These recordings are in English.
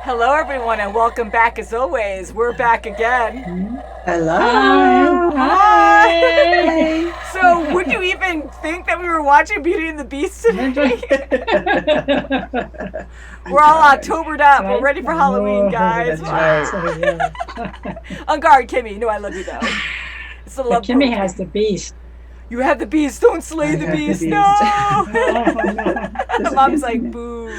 Hello, everyone, and welcome back as always. We're back again. Hello. Hi. So, would you even think that we were watching Beauty and the Beast today? We're all Octobered up. We're ready for Halloween, guys. On guard, Kimmy. You know I love you, though. It's the love Kimmy has the beast. You have the beast. Don't slay the beast. No. Mom's like, boo.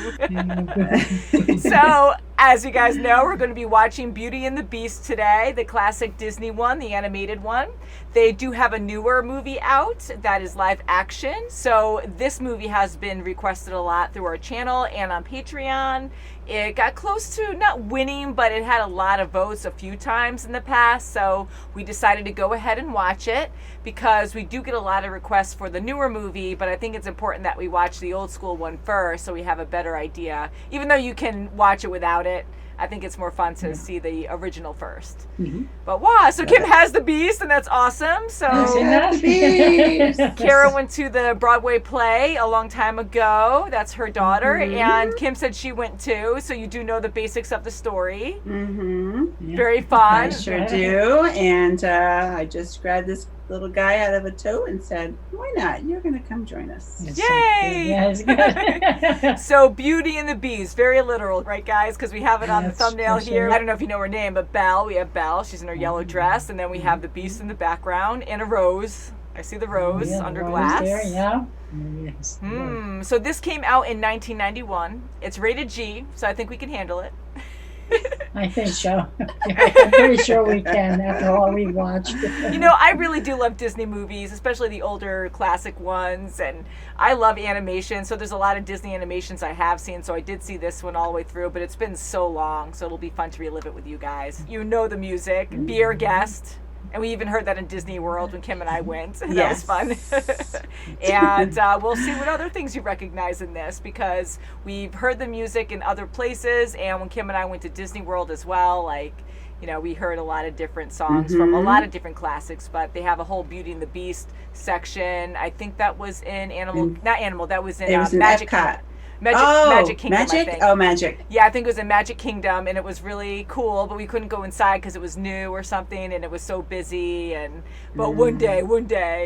So, as you guys know, we're going to be watching Beauty and the Beast today, the classic Disney one, the animated one. They do have a newer movie out that is live action. So this movie has been requested a lot through our channel and on Patreon. It got close to not winning, but it had a lot of votes a few times in the past. So we decided to go ahead and watch it because we do get a lot of requests for the newer movie, but I think it's important that we watch the old school one first so we have a better idea. Even though you can watch it without it, I think it's more fun to see the original first. Mm-hmm. But wow, so Kim has the Beast, and that's awesome. So Kara went to the Broadway play a long time ago. That's her daughter, and Kim said she went too. So you do know the basics of the story. Mm-hmm. Very fun. I sure do. And I just grabbed this little guy out of a tote and said, why not? You're going to come join us. Yay! Yes. So Beauty and the Beast, very literal, right guys? Because we have it on the thumbnail here. I don't know if you know her name, but Belle, we have Belle. She's in her yellow dress. And then we have the Beast in the background and a rose. I see the rose under glass. There, yeah. Yes. So this came out in 1991. It's rated G, so I think we can handle it. I think so. I'm pretty sure we can after all we watched. You know, I really do love Disney movies, especially the older classic ones, and I love animation, so there's a lot of Disney animations I have seen, so I did see this one all the way through, but it's been so long, so it'll be fun to relive it with you guys. You know the music, be our guest. And we even heard that in Disney World when Kim and I went. That was fun. And we'll see what other things you recognize in this, because we've heard the music in other places. And when Kim and I went to Disney World as well, like, you know, we heard a lot of different songs from a lot of different classics. But they have a whole Beauty and the Beast section. I think that was in that was in Magic Epcot. Magic Kingdom, I think. Oh, Magic. Yeah, I think it was in Magic Kingdom, and it was really cool, but we couldn't go inside because it was new or something, and it was so busy. But one day,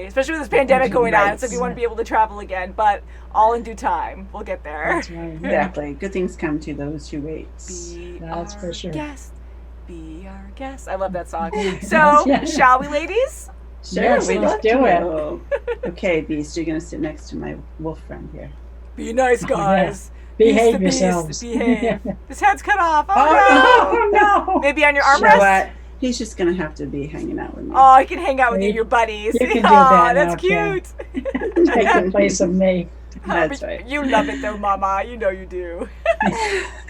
especially with this pandemic going on, so if you want to be able to travel again, but all in due time, we'll get there. That's right. Exactly. Good things come to those who wait. That's for sure. Guest. Be our guest. I love that song. So, shall we, ladies? Sure, yes, let's do it. Okay, Beast, you're going to sit next to my wolf friend here. Be nice, guys. Behave yourselves. Behave. His head's cut off. Oh, no. Maybe on your You know armrest? what? He's just going to have to be hanging out with me. Oh, he can hang out with you, your buddies. You can do that that's now, cute. Take the place of me. That's right. You love it, though, Mama. You know you do.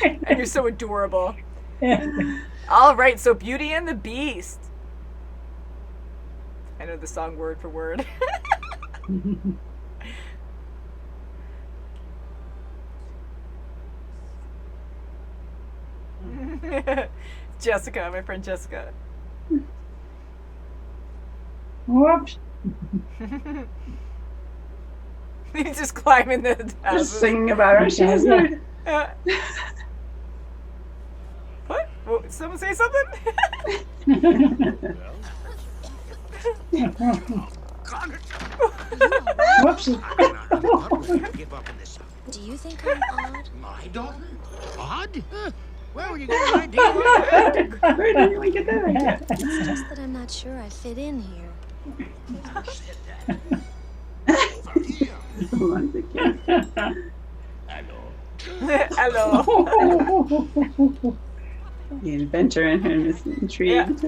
And you're so adorable. All right, so Beauty and the Beast. I know the song word for word. Jessica, my friend Jessica. Whoops. He's just climbing the houses. Just singing about our shoes. What? Well, someone say something? Whoopsie. Do you think I'm odd? My daughter? Odd? Where were you getting that idea? Where did we get that idea? It's just that I'm not sure I fit in here. Once again. Hello. The inventor in him is intrigued.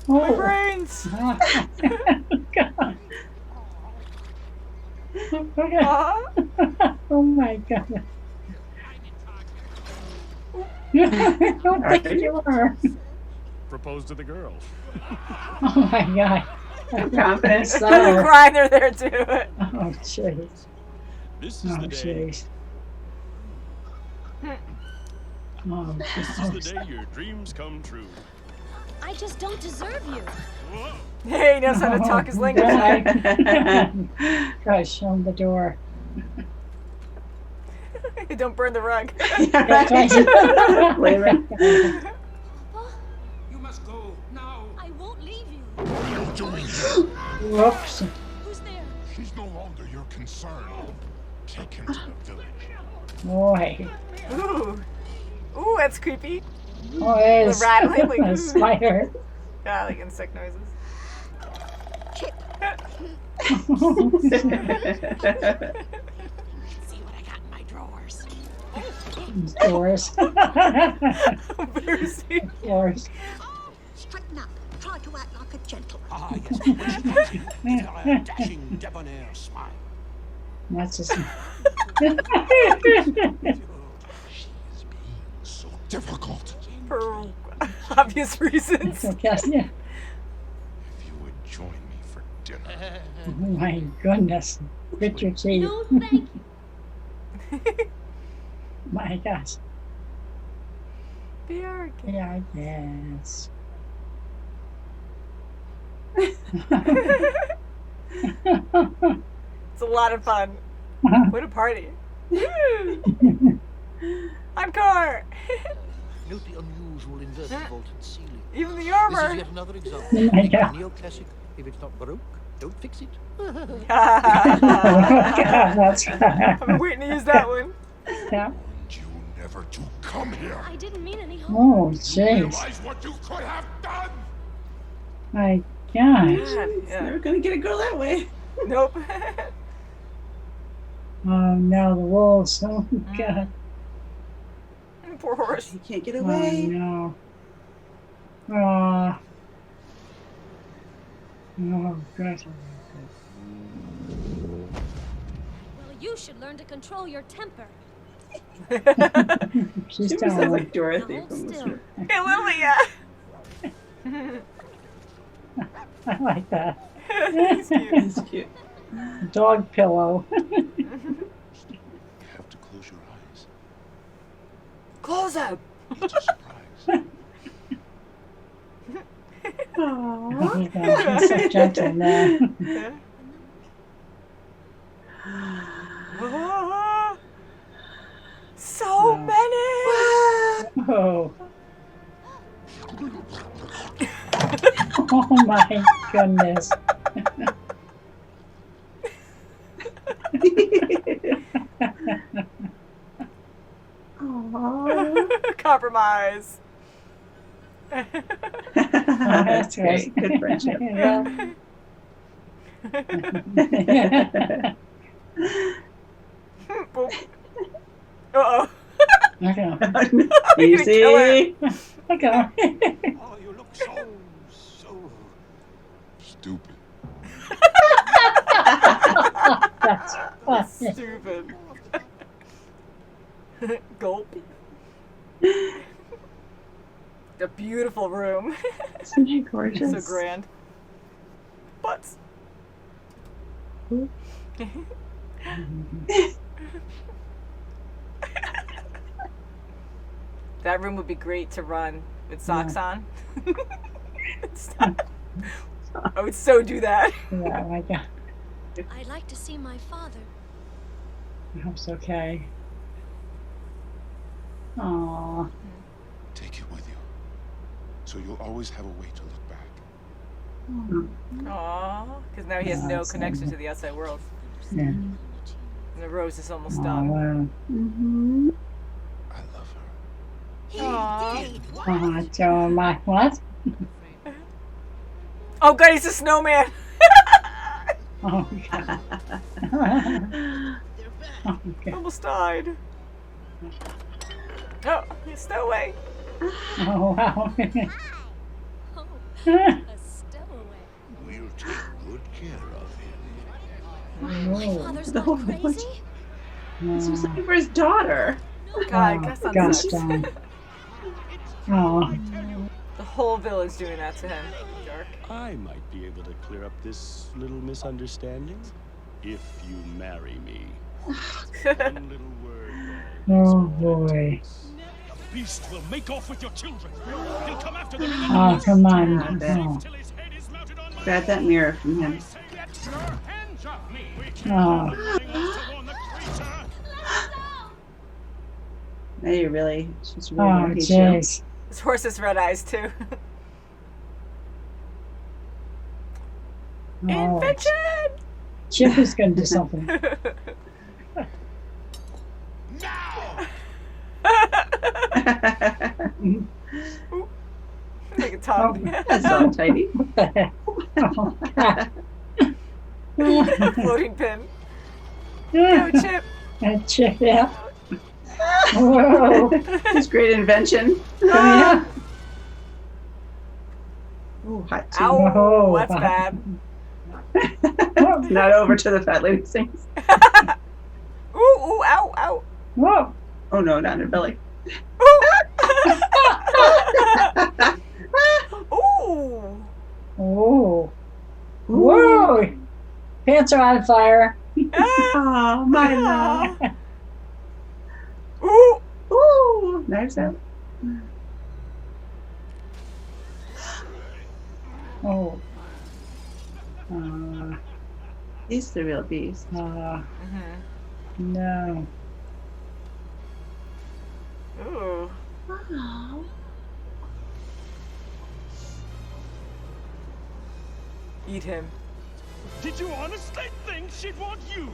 My brains. Oh my God. Don't think you are. Propose to the girl. Oh my God. Confident. They're crying, they're there too. Oh jeez. This is Oh the day. jeez. Oh, This is the day your dreams come true. I just don't deserve you. Whoa. Hey, he knows how to talk his language. Gosh, show him the door. Don't burn the rug. Yeah, That's right. right. Flavor. You must go now. I won't leave you. What are you doing here? Whoops. Who's there? She's no longer your concern. Take him to the village. Boy. Ooh. Ooh, that's creepy. Oh, it is. The rattling, like, A spider. Yeah, like insect noises. See what I got in my drawers. Doors. Mercy. Doors. Straighten up. Try to act like a gentleman. Ah, yes. When she comes in, tell her a dashing, debonair smile. That's just. She is being so difficult. For obvious reasons. Okay, yeah. If you would join me for dinner. Oh my goodness. Richard T. No, thank you. My gosh. Bjork. Yeah, I guess. It's a lot of fun. What a party. Encore. Note the unusual inverted vaulted ceiling. Even the This is armor. yet another Oh example. my God. Neoclassic. If it's not baroque, don't fix it. God, that's right. I've been waiting to use that one. Yeah. And you never to come here. I didn't mean any harm. Oh, jeez. Realize what you could have done. My gosh. God, yeah. Never gonna get a girl that way. Nope. Oh no, the wolves. Oh God. Poor horse. You can't get Oh away. no. Oh. Oh gosh. Well, you should learn to control your temper. She's She telling sounds me. like Dorothy Hold from still. the Hey, Lily, yeah. I like that. He's cute. It's cute. Dog pillow. You have to close your eyes. Close up. It's a surprise. Aww. He's so gentle now. Yeah. Ah, so many. Oh. Oh my goodness. Aww. Compromise. That's great. Good friendship. Yeah. Uh-oh. Okay. Easy. Okay. Oh, you look so Stupid. That's funny. Stupid. Gulp. A beautiful room. Isn't she gorgeous? So grand. Butts. That room would be great to run with socks on. I would so do that. Yeah, oh my God. I'd like to see my father. I hope it's okay. Aww. Take it with you. So you'll always have a way to look back. Aww. Because now he has no That's connection to the outside world. Yeah. And the rose is almost Oh, done. wow. Mm-hmm. I love her. Aww. Oh, Joe, my what? Oh god, he's a snowman! Oh, God. Oh, God. Almost died. Oh, he's stowaway. Oh, wow. Oh, a stowaway. We'll take good care of him. My Oh, father's The not whole crazy. village. This was oh, looking for his daughter. God, Gus gosh, sucks. darn. Oh, The whole village doing that to him. Dark. I might be able to clear up this little misunderstanding if you marry me. One little word. oh boy. The beast will make off with your children. He'll come after them in the Oh, come on. I bet. Oh, till his head is mounted on my Grab that mirror from him. say, get your hands off me. We oh. to warn the creature. Now you really, she's Oh, really gonna hate you. jeez. This horse has red eyes too. Oh, Invention! Chip is going to do something. Now! Like a tongue. That's all tidy. What the heck? Oh, God. Floating pin. Go, Chip. Chip, yeah. Whoa. It's great invention. Come Ooh, hot tea. Ow, Whoa. that's bad. Not over to the fat lady sings. Ooh, ooh, ow, ow. Whoa. Oh no, not in her belly. Ooh. Oh. Whoa. Pants are on fire. Oh, my love. Ooh. Ooh, knives out. Oh. He's the real beast. No. Ooh. Oh. Eat him. Did you honestly think she'd want you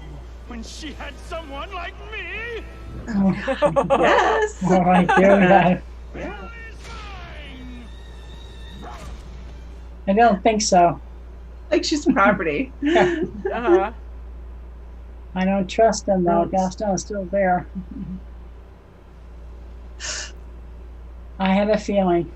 when she had someone like me? Yes. Oh, I do that. Yeah. I don't think so. Like she's property. Uh-huh. I don't trust him though. Oops. Gaston's still there. I had a feeling.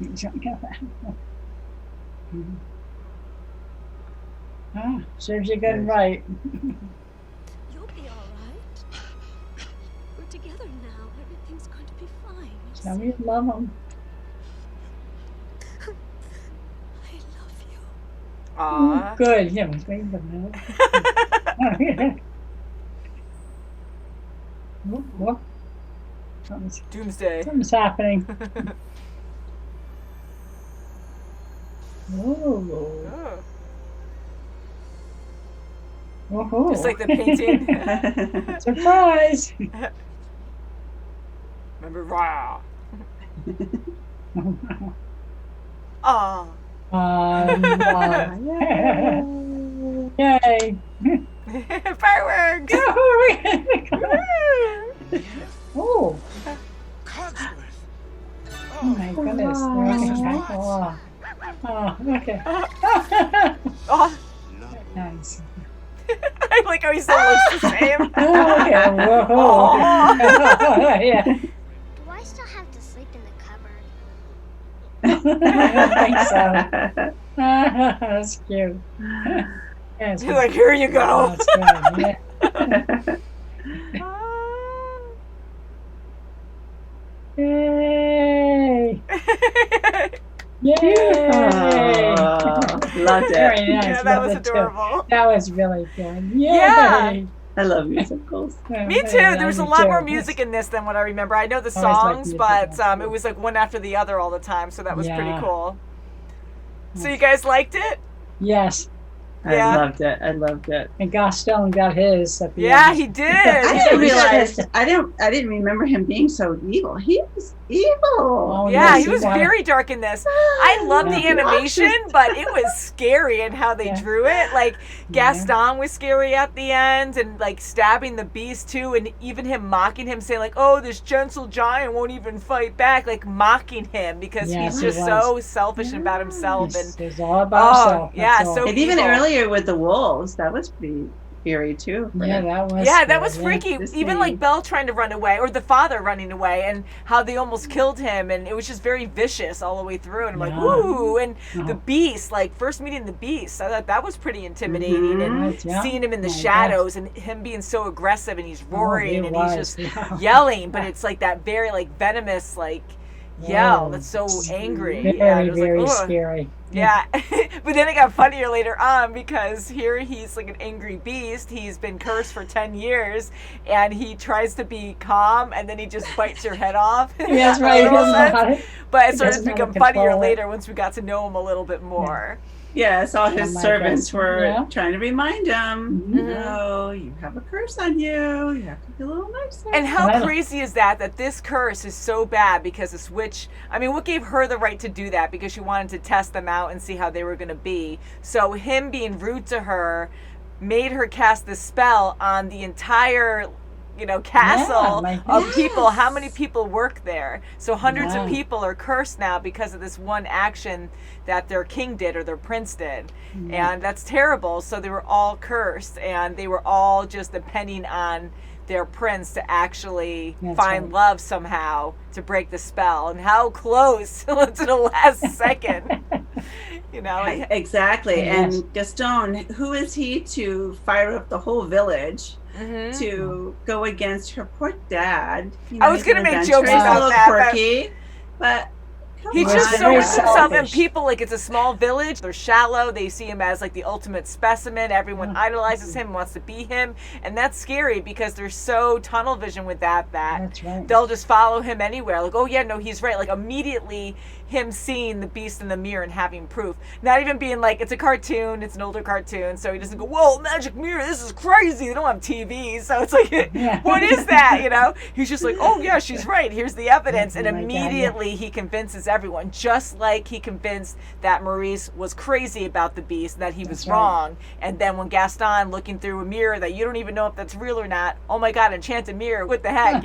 Serves you good and right. You'll be all right. We're together now. Everything's going to be fine. Tell me you love him. I love you. Aw. Good. Yeah, we're waiting for that. What? Doomsday. Something's happening. Oh. Oh. Just like the painting. Surprise! Remember, rah. Aw. Yay! Fireworks. Oh, Cogsworth! oh my goodness. Oh, okay. Oh, Nice. I like how he still looks the same. Oh, yeah. Whoa. Yeah. Do I still have to sleep in the cupboard? I don't think so. That's cute. Yeah, it's He's like, here you go. That's good. Yeah. Yay! Yay! Oh, loved Very it. nice. Yeah, that Loved was it too. adorable. That was really good. Yay! Yeah. I love musicals. Me too. There was a lot more music in this than what I remember. I know the Always liked songs, music, but yeah. it was like one after the other all the time, so that was pretty Yeah. cool. So you guys liked it? Yes. Yeah. I loved it. I loved it. And Gaston got his at the Yeah, end. he did. I didn't He realize. did. I didn't remember him being so evil. He was evil. Oh, Yeah, yes, he was wanted- very dark in this. I love the Yeah. animation, but it was scary in how they Yeah. drew it. Like Gaston was scary at the end, and like stabbing the beast too, and even him mocking him, saying like, "Oh, this gentle giant won't even fight back," like mocking him because Yes, he's he just was. so selfish and about himself. It's, And it's all about himself. yeah, That's all. so And even evil. earlier with the wolves, that was pretty eerie too. for Yeah, him. that was. Yeah, that good, was yeah. freaky. This Even thing- like Belle trying to run away, or the father running away, and how they almost killed him, and it was just very vicious all the way through. And I'm like, Yeah. ooh, and the Uh-huh. beast, like first meeting the beast, I thought that was pretty intimidating, and Right, yeah. seeing him in the My shadows, and him being so aggressive, and he's roaring, he and was, he's just yeah. yelling, but it's like that very like venomous like yell Whoa. that's so angry. Very, Yeah, it was like, very "Ugh." scary. Yeah, but then it got funnier later on because here he's like an angry beast. He's been cursed for 10 years and he tries to be calm and then he just bites your head off. Yeah, that's right. He Literal doesn't know sense. how to- But it he started to doesn't know how become to funnier control it. later once we got to know him a little bit more. Yes, all his my servants goodness. were Yeah. trying to remind him, Mhm. no, you have a curse on you. You have to be a little nicer. And how Right. crazy is that this curse is so bad because this witch, I mean, what gave her the right to do that? Because she wanted to test them out and see how they were going to be. So him being rude to her made her cast this spell on the entire, castle my of people. How Yes. many people work there? So hundreds of Yeah. people are cursed now because of this one action that their king did or their prince did. And that's terrible. So they were all cursed, and they were all just depending on their prince to actually That's find right. love somehow to break the spell. And how close to the last second. Exactly. Yes. And Gaston, who is he to fire up the whole village Mhm. to go against her poor dad? I was he's an gonna make adventurous, jokes a about little that, but- quirky, but He's Well, just he's so very into himself, and selfish. people, like, it's a small village. They're shallow. They see him as, like, the ultimate specimen. Everyone idolizes him, wants to be him. And that's scary because they're so tunnel vision with that That's right. they'll just follow him anywhere. Like, oh, yeah, no, he's right. Like, immediately him seeing the beast in the mirror and having proof. Not even being like, it's a cartoon. It's an older cartoon. So he doesn't go, whoa, magic mirror. This is crazy. They don't have TVs. So it's like, Yeah. what is that? He's just like, oh, yeah, she's right. Here's the evidence. And Oh my God, yeah. immediately he convinces everyone, just like he convinced that Maurice was crazy about the beast, that he was That's right. wrong. And then when Gaston, looking through a mirror that you don't even know if that's real or not, oh my God, enchanted mirror, what the heck,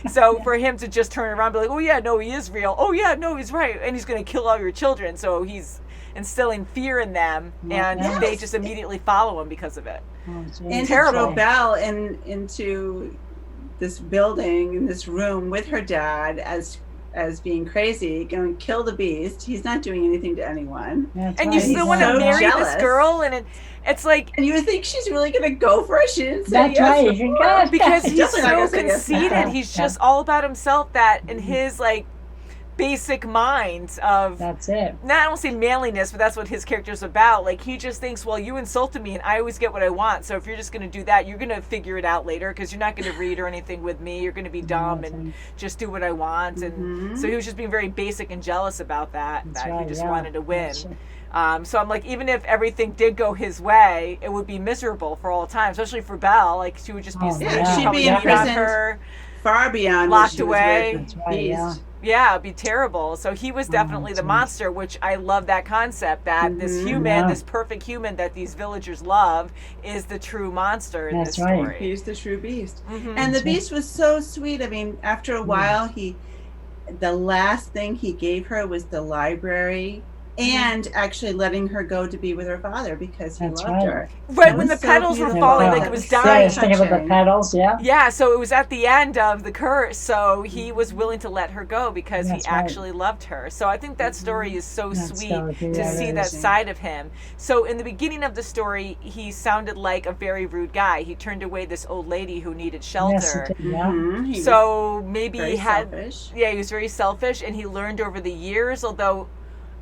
So for him to just turn around and be like, oh yeah, no, he is real. Oh yeah, no, he's right. And he's going to kill all your children. So he's instilling fear in them, and Yes. they just immediately follow him because of it. Oh, geez. and to Terrible. throw Belle into this building, in this room with her dad as being crazy, going to kill the beast. He's not doing anything to anyone. That's And right. you still He's want to so marry jealous. this girl, and it's like, And you think she's really going to go for it? She didn't say That's yes right. before. God. because he's Definitely not so gonna say yes. conceited. He's just all about himself, that in his like basic mind of, That's it. not, I don't say manliness, but that's what his character's about. Like, he just thinks, well, you insulted me and I always get what I want. So if you're just going to do that, you're going to figure it out later, because you're not going to read or anything with me. You're going to be dumb and just do what I want. And so he was just being very basic and jealous about that, That's that right, he just yeah. wanted to win. That's it. So I'm like, even if everything did go his way, it would be miserable for all time, especially for Belle. Like, she would just be Oh, sleeping. yeah. She'd She'd probably be beat on imprisoned. her. Far beyond Locked what she was away. with That's the right, yeah. beast. Yeah, it'd be terrible. So he was definitely the geez. monster, which I love that concept, that this human, Yeah. this perfect human that these villagers love, is the true monster in That's this right. story. He's the true beast. Mhm. And the beast was so sweet. I mean, after a while, the last thing he gave her was the library, and actually letting her go to be with her father because he That's loved right. her. Right, That when the was so petals were beautiful. falling, like That it was was so Yeah, I dying. was thinking about the touching. petals, yeah. Yeah, so it was at the end of the curse, so he was willing to let her go because That's he right. actually loved her. So I think that story is so That sweet story, to yeah, see it that is. side of him. So in the beginning of the story, he sounded like a very rude guy. He turned away this old lady who needed Yes, shelter. it did, yeah. Mhm. He was So maybe very he had, selfish. yeah, he was very selfish, and he learned over the years, although,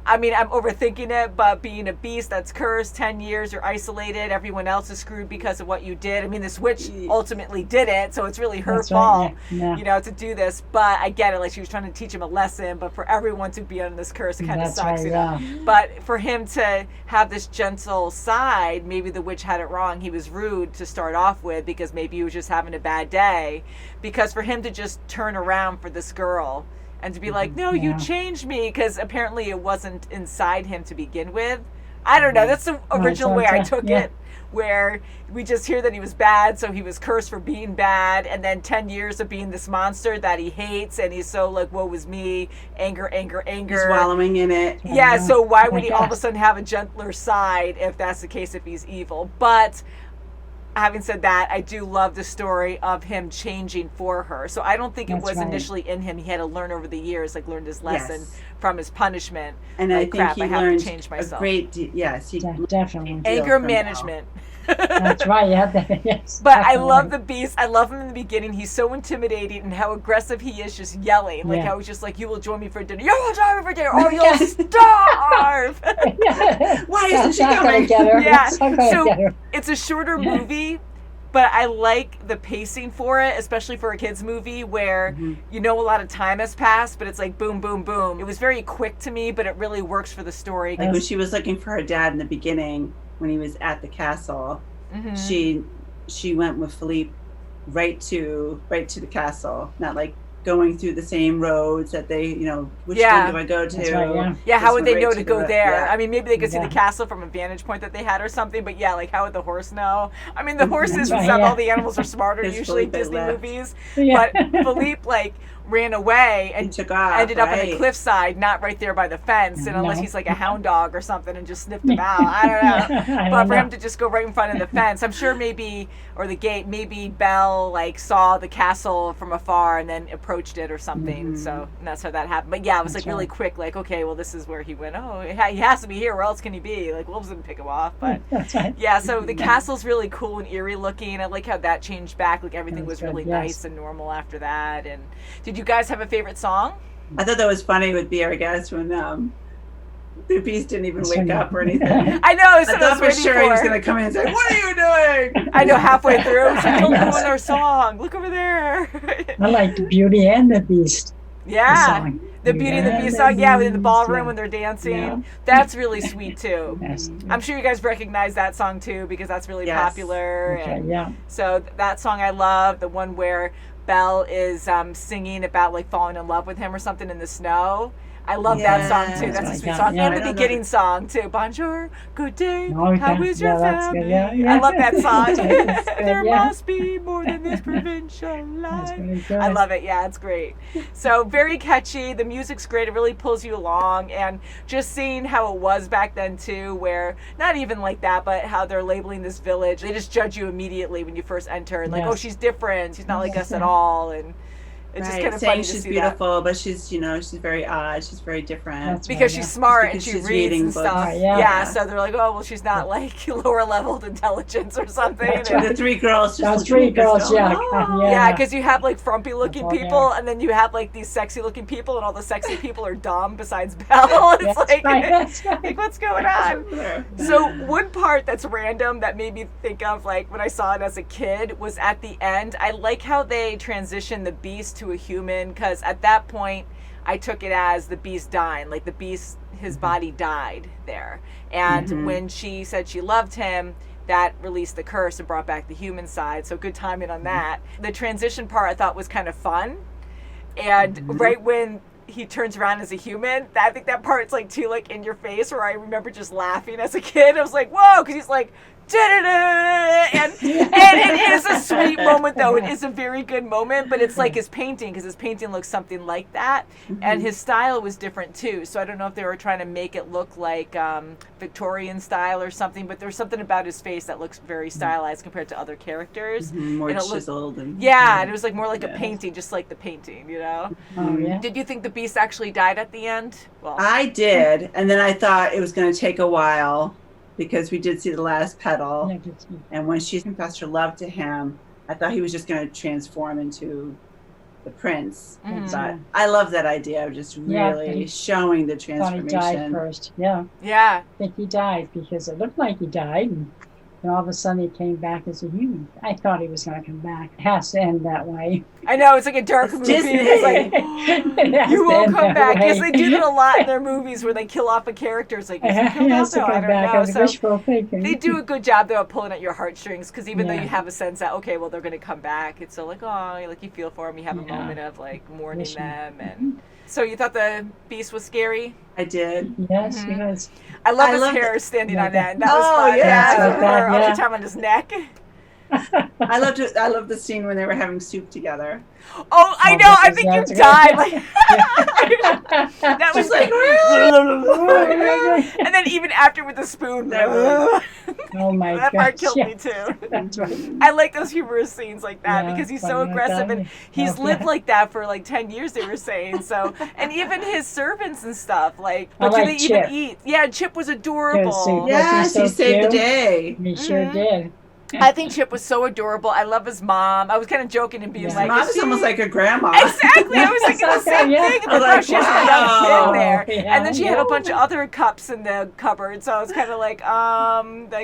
I mean, I'm overthinking it, but being a beast that's cursed, 10 years, you're isolated, everyone else is screwed because of what you did. I mean, this witch ultimately did it, so it's really her That's right, fault, yeah. to do this. But I get it, like, she was trying to teach him a lesson, but for everyone to be under this curse, it kind of That's sucks, right, know. yeah. But for him to have this gentle side, maybe the witch had it wrong. He was rude to start off with because maybe he was just having a bad day. Because for him to just turn around for this girl and to be like, no, you Yeah. changed me, because apparently it wasn't inside him to begin with. I don't know. That's the original way I took it, where we just hear that he was bad, so he was cursed for being bad, and then 10 years of being this monster that he hates, and he's so like, woe is me, anger, anger, anger. He's wallowing in it. Yeah, so why would my he all of a God. sudden have a gentler side if that's the case, if he's evil? But having said that, I do love the story of him changing for her. So I don't think it That's was right. initially in him. He had to learn over the years, like learned his lesson Yes. from his punishment. And Like, I think crap, he I have learned to change a myself. great yes, he Definitely. deal Anger from management. That's right, yeah. Yes, But I definitely. love the beast. I love him in the beginning. He's so intimidating, and how aggressive he is, just yelling. Like Yeah. how he's just like, you will join me for dinner. You will join me for dinner, or you'll starve. Yeah. Why isn't That's she not gonna coming? get her. Yeah, That's not gonna so get her. it's a shorter movie, but I like the pacing for it, especially for a kids movie where you know a lot of time has passed, but it's like boom, boom, boom. It was very quick to me, but it really works for the story. Like when she was looking for her dad in the beginning, when he was at the castle, she went with Philippe right to the castle, not like going through the same roads that they, you know, which one do I go to? That's right, Yeah, how would they know to go the- there? yeah. I mean, maybe they could see the castle from a vantage point that they had or something, but yeah, like how would the horse know? I mean, the horses and stuff, all the animals are smarter Because usually in Felipe Disney left. movies. Yeah. But Philippe, like, ran away and He took off, ended up on the right. cliffside, not right there by the fence, and unless No. he's like a hound dog or something and just sniffed him out. I don't know. I But don't for know. him to just go right in front of the fence, I'm sure maybe, or the gate, maybe Belle like saw the castle from afar and then approached it or something. So and that's how that happened. But yeah, it was like really quick. Like, okay, well, this is where he went. Oh, he has to be here. Where else can he be? Like, wolves didn't pick him off. But That's right. yeah, so the castle's really cool and eerie looking. I like how that changed back. Like everything was That's good, really yes. nice and normal after that. And did you guys have a favorite song? I thought that was funny with Be Our Guest when the Beast didn't even wake up or anything. I know. I thought for sure he was going to come in and say, "What are you doing?" I know, halfway through. It's like, don't ruin our song. Look over there. I like the Beauty and the Beast. Yeah. song. The Beauty and the Beast song, yeah, in the ballroom when they're dancing. Yeah. That's really sweet too. Yes. I'm sure you guys recognize that song too because that's really Yes. popular. Okay, And yeah. so that song I love, the one where Belle is singing about like falling in love with him or something in the snow. I love that song too. That's a sweet Yeah, song. yeah. And I the don't beginning know. song too. Bonjour, good day. Oh, How yeah. is your Yeah, that's family? good. Yeah, yeah. I love that song. That's right, that's good, There yeah. must be more than this provincial That's life. very good. I love it. Yeah, it's great. So very catchy. The music's great. It really pulls you along. And just seeing how it was back then too, where not even like that, but how they're labeling this village. They just judge you immediately when you first enter. And like, Yes. oh, she's different. She's not like us at Yeah. all. And it's just Right, kind of saying funny to she's see beautiful, but she's, you know, she's very odd. She's very different. That's that. Because right, she's yeah. smart Because and she she's reads reading and books. stuff. Right, yeah. yeah. So they're like, oh, well, she's not like lower leveled intelligence or something. That's And- right. The three girls just Those looking three at this girls, going, yeah. "Oh." Yeah, because you have like frumpy looking That's all people, there. and then you have like these sexy looking people, and all the sexy people are dumb besides Belle. It's That's like, right, that's right. like, what's going on? There. So one part that's random that made me think of like when I saw it as a kid was at the end. I like how they transition the Beast to a human because at that point I took it as the Beast dying, like the Beast, his body died there. And when she said she loved him, that released the curse and brought back the human side. So good timing on that. The transition part I thought was kind of fun. And right when he turns around as a human, I think that part's like too like in your face where I remember just laughing as a kid. I was like, whoa, because he's like, da-da-da! And it is a sweet moment though. It is a very good moment, but it's like his painting because his painting looks something like that. And his style was different too. So I don't know if they were trying to make it look like Victorian style or something, but there's something about his face that looks very stylized compared to other characters. More And it looked- chiseled. And, Yeah, and it was like more like a Yeah. painting, just like the painting, you know? Oh, yeah. Did you think the Beast actually died at the end? Well, I did, and then I thought it was going to take a while because we did see the last petal. Yeah, good to- And when she confessed her love to him, I thought he was just going to transform into the prince. But I love that idea of just Yeah, really he- showing the thought he died transformation. first. Yeah, yeah. I think he died because it looked like he died, and all of a sudden he came back as a human. I thought he was going to come back. It has to end that way. I know, it's like a dark It's movie. Disney. It's like, It has you to won't end come that back. way. Yes, they do that a lot in their movies where they kill off a character. It's like, is he He coming has out to though? I come don't back know. as So wishful thinking. they do a good job though of pulling at your heartstrings because even though Yeah. you have a sense that, okay, well, they're going to come back, it's still like, oh, like you feel for them. You have a Yeah. moment of like mourning Wishing. them. And so you thought the Beast was scary? I did. Yes, because I love I his loved hair it. standing Yeah, on end. That was Oh, fun. yeah. Yeah, Like that, all yeah. the time on his neck. I loved it. I loved the scene when they were having soup together. Oh, I Oh, know. I because think you that's good. died. Like that was Just like, and then even after with the spoon. That really- oh my that gosh. part killed yeah. me too. That's right. I like those humorous scenes like that Yeah, because he's so funny like aggressive that. and he's Oh, lived yeah. like that for like 10 years, they were saying. So, and even his servants and stuff, like, I but do like they Chip. even eat? Yeah, Chip was adorable. Yes, he was. Yes, so he saved the cute. day. He sure did. I think Chip was so adorable. I love his mom. I was kind of joking and being His like, mom is almost like a grandma. Exactly. I was thinking the same thing. I was like, She has a young kid there. Yeah. And then she had a bunch of other cups in the cupboard. So I was kind of like,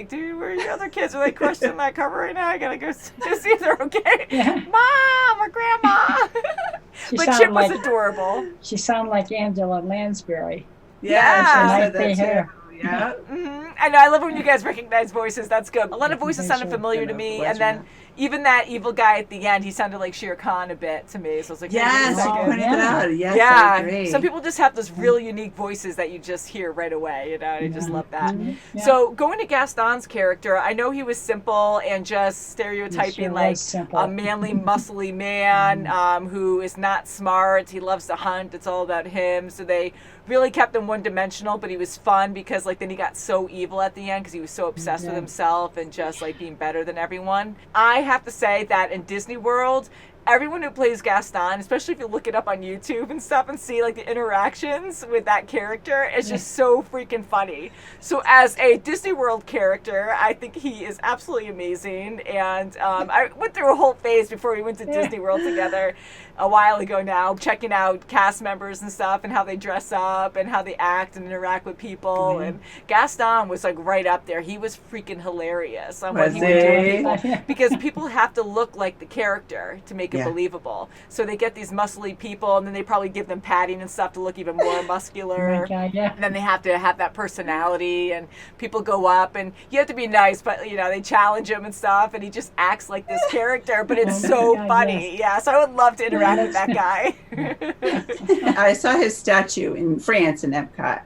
dude, where are your other kids? Are they crushed in that cupboard right now? I gotta go see if they're okay. Yeah. Mom or grandma. But Chip was adorable. She sounded like Angela Lansbury. Yeah, she said Light that hair. too. Yeah. I know. I love when you guys recognize voices. That's good. A lot of voices sounded familiar to me. And then even that evil guy at the end, he sounded like Shere Khan a bit to me. So I was like, Yes, wait a you second. pointed it out. Yes, Yeah. I agree. Some people just have those really unique voices that you just hear right away. You know, I just love that. Yeah. So going to Gaston's character, I know he was simple and just stereotyping He sure like was simple. a manly, muscly man who is not smart. He loves to hunt. It's all about him. So they really kept him one-dimensional, but he was fun because like then he got so evil at the end because he was so obsessed with himself and just like being better than everyone. I have to say that in Disney World, everyone who plays Gaston, especially if you look it up on YouTube and stuff and see like the interactions with that character, is just so freaking funny. So as a Disney World character, I think he is absolutely amazing. And I went through a whole phase before we went to Disney World together a while ago now, checking out cast members and stuff and how they dress up and how they act and interact with people. And Gaston was like right up there. He was freaking hilarious on what he would do with people, because people have to look like the character to make it believable. So they get these muscly people and then they probably give them padding and stuff to look even more muscular. And then they have to have that personality, and people go up and you have to be nice, but you know, they challenge him and stuff, and he just acts like this character, but it's so funny. Yeah, so I would love to interact with that guy. I saw his statue in France in Epcot.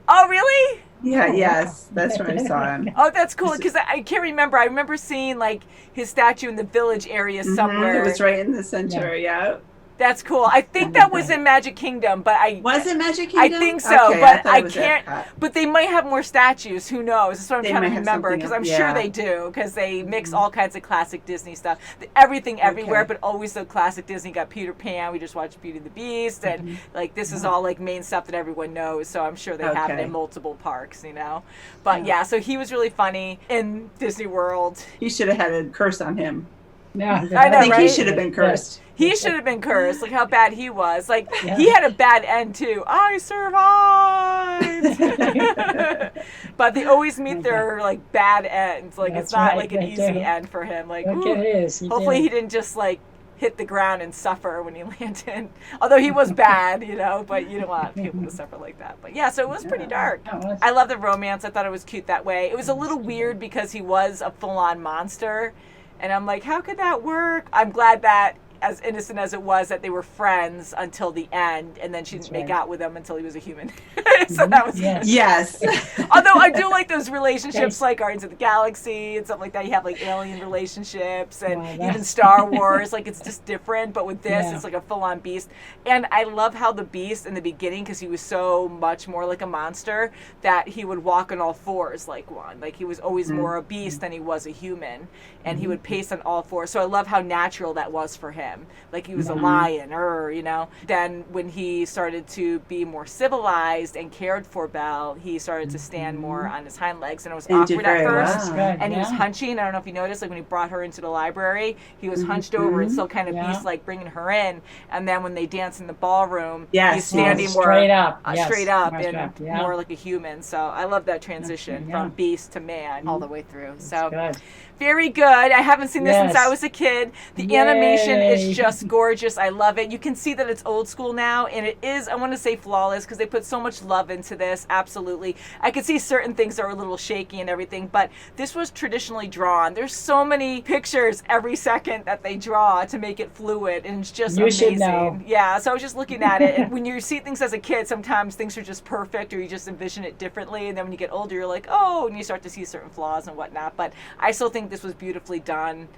Oh, really? Yeah, yes, that's where I saw him. Oh, that's cool, because I can't remember. I remember seeing like his statue in the village area somewhere. It was right in the center, yeah. That's cool. I think that was in Magic Kingdom, but was it Magic Kingdom? I think so, Okay, but I I can't. But they might have more statues. Who knows? That's what I'm trying to remember, because I'm sure they do, because they mix all kinds of classic Disney stuff, everything everywhere, but always the classic Disney. Got Peter Pan. We just watched Beauty and the Beast, and like this is all like main stuff that everyone knows. So I'm sure they have it in multiple parks, you know. But yeah, so he was really funny in Disney World. He should have had a curse on him. Yeah, I know, I think right? he should have been cursed. He should have been cursed. Like how bad he was. Like he had a bad end too. I survived. But they always meet their like bad ends. Like it's not like an easy end for him. Like it is. Hopefully he didn't just like hit the ground and suffer when he landed. Although he was bad, you know, but you don't want people to suffer like that. But yeah, so it was pretty dark. I love the romance. I thought it was cute that way. It was a little weird because he was a full-on monster. And I'm like, how could that work? I'm glad that, as innocent as it was, that they were friends until the end, and then she didn't make out with him until he was a human. So that was yes. Although I do like those relationships, like Guardians of the Galaxy and stuff like that. You have like alien relationships, and even Star Wars. Like it's just different. But with this, it's like a full-on beast. And I love how the beast in the beginning, because he was so much more like a monster, that he would walk on all fours like one. Like he was always more a beast than he was a human, and he would pace on all fours. So I love how natural that was for him. Like he was a lion, you know. Then when he started to be more civilized and cared for Belle, he started to stand more on his hind legs, and it was awkward at first. And he was hunching. I don't know if you noticed, like when he brought her into the library, he was hunched over and still kind of beast-like, bringing her in. And then when they dance in the ballroom, he's standing more straight up and more like a human. So I love that transition from beast to man all the way through. So very good. I haven't seen this since I was a kid. The animation is just gorgeous. I love it. You can see that it's old school now, and it is, I want to say, flawless, because they put so much love into this. Absolutely. I could see certain things that are a little shaky and everything, but this was traditionally drawn. There's so many pictures every second that they draw to make it fluid, and it's just amazing. Yeah, so I was just looking at it, and when you see things as a kid, sometimes things are just perfect, or you just envision it differently, and then when you get older, you're like, oh, and you start to see certain flaws and whatnot. But I still think this was beautifully done.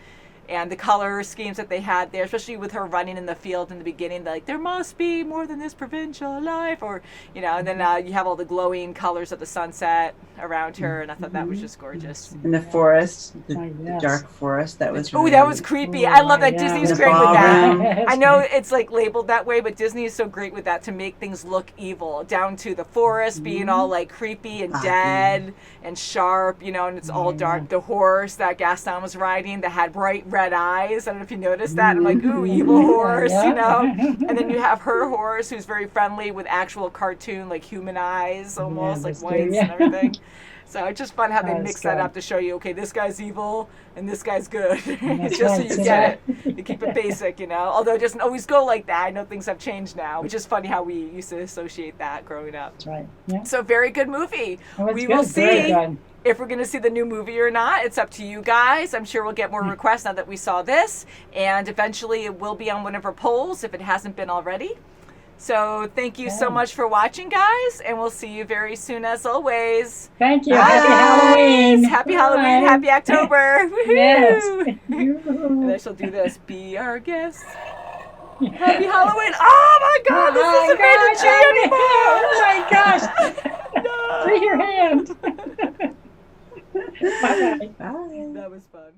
and the color schemes that they had there, especially with her running in the field in the beginning, like, there must be more than this provincial life, or, and then you have all the glowing colors of the sunset around her, and I thought that was just gorgeous. In the forest, the yes. dark forest, that was Oh, that was creepy. I love that. yeah. Disney's The great with that. ballroom. I know it's like labeled that way, but Disney is so great with that to make things look evil, down to the forest being all like creepy and dead and sharp, and it's all dark. The horse that Gaston was riding that had bright red eyes. I don't know if you noticed that. I'm like, ooh, evil horse, And then you have her horse who's very friendly with actual cartoon, like human eyes, almost like whites and everything. So it's just fun how they mix that up to show you, okay, this guy's evil and this guy's good. Just so you get it. You keep it basic, Although it doesn't always go like that. I know things have changed now, which is funny how we used to associate that growing up. That's right. Yeah. So very good movie. We good. will Very see good. if we're going to see the new movie or not. It's up to you guys. I'm sure we'll get more requests now that we saw this. And eventually it will be on one of our polls if it hasn't been already. So thank you so much for watching, guys, and we'll see you very soon as always. Thank you. Bye, Happy Halloween. Happy Halloween. Happy October. Yes. And I shall do this. Be our guest. Happy Halloween. Oh, my God. This isn't rated G anymore. Oh, my gosh. Free your hand. Bye-bye. Bye. That was fun.